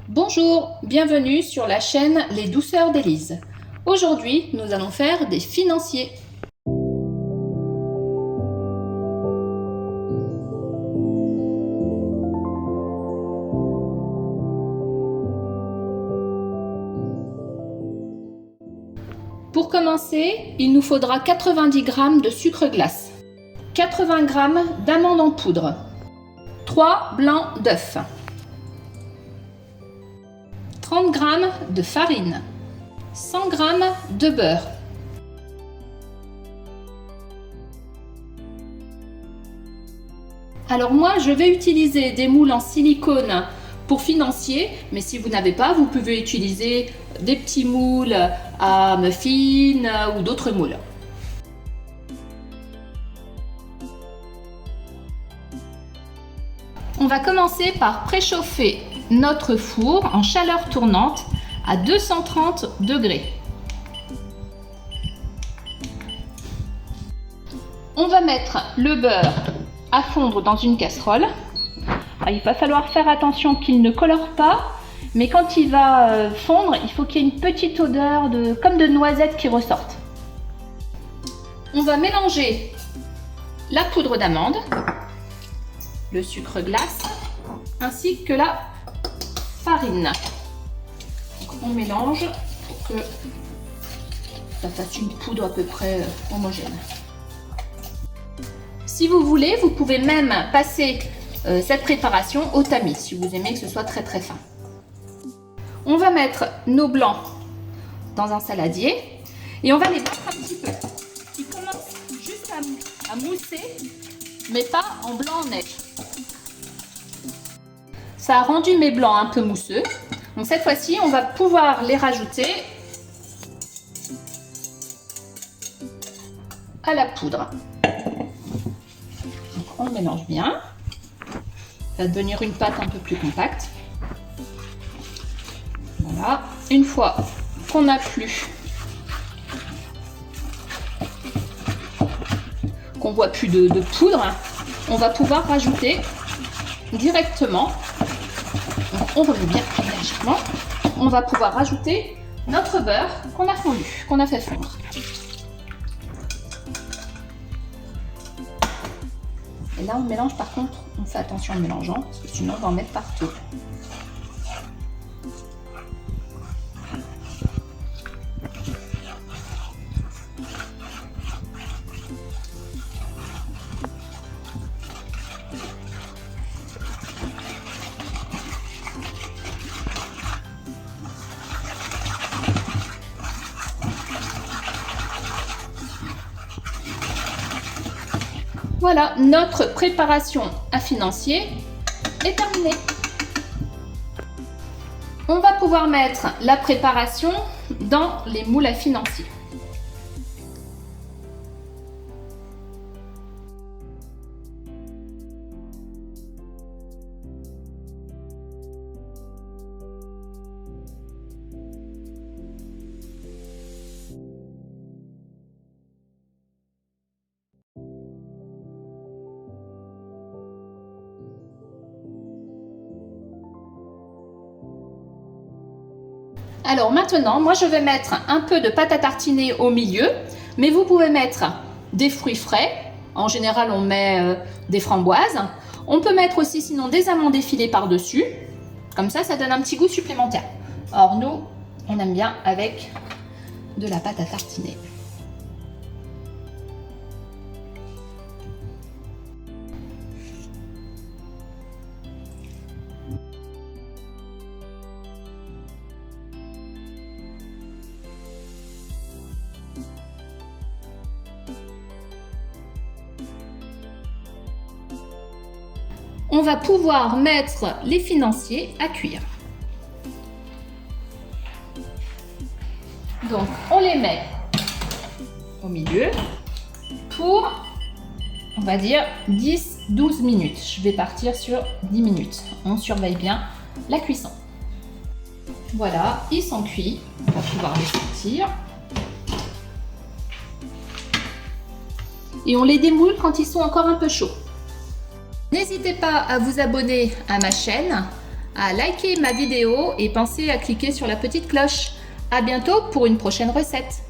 Bonjour, bienvenue sur la chaîne Les Douceurs d'Élise. Aujourd'hui, nous allons faire des financiers. Pour commencer, il nous faudra 90 g de sucre glace, 80 g d'amandes en poudre, 3 blancs d'œufs, 30 g de farine, 100 g de beurre, alors moi je vais utiliser des moules en silicone pour financier, mais si vous n'avez pas, vous pouvez utiliser des petits moules à muffins ou d'autres moules. On va commencer par préchauffer notre four en chaleur tournante à 230 degrés. On va mettre le beurre à fondre dans une casserole. Alors, il va falloir faire attention qu'il ne colore pas, mais quand il va fondre, il faut qu'il y ait une petite odeur comme de noisettes qui ressorte. On va mélanger la poudre d'amande, le sucre glace, ainsi que la farine. Donc, on mélange pour que ça fasse une poudre à peu près homogène. Si vous voulez, vous pouvez même passer cette préparation au tamis, si vous aimez que ce soit très très fin. On va mettre nos blancs dans un saladier et on va les battre un petit peu. Ils commencent juste à mousser, mais pas en blanc-neige. Ça a rendu mes blancs un peu mousseux. Donc cette fois-ci, on va pouvoir les rajouter à la poudre. Donc on mélange bien. Ça va devenir une pâte un peu plus compacte. Voilà. Une fois qu'on n'a plus, qu'on voit plus de poudre, on va pouvoir rajouter directement. On remet bien énergiquement. On va pouvoir rajouter notre beurre qu'on a fondu, qu'on a fait fondre. Et là, on mélange, par contre, on fait attention en mélangeant, parce que sinon, on va en mettre partout. Voilà, notre préparation à financier est terminée. On va pouvoir mettre la préparation dans les moules à financier. Alors maintenant, moi je vais mettre un peu de pâte à tartiner au milieu, mais vous pouvez mettre des fruits frais. En général, on met des framboises. On peut mettre aussi sinon des amandes effilées par-dessus. Comme ça donne un petit goût supplémentaire. Or nous, on aime bien avec de la pâte à tartiner. On va pouvoir mettre les financiers à cuire. Donc, on les met au milieu pour, on va dire, 10-12 minutes. Je vais partir sur 10 minutes. On surveille bien la cuisson. Voilà, ils sont cuits. On va pouvoir les sortir. Et on les démoule quand ils sont encore un peu chauds. N'hésitez pas à vous abonner à ma chaîne, à liker ma vidéo et pensez à cliquer sur la petite cloche. À bientôt pour une prochaine recette.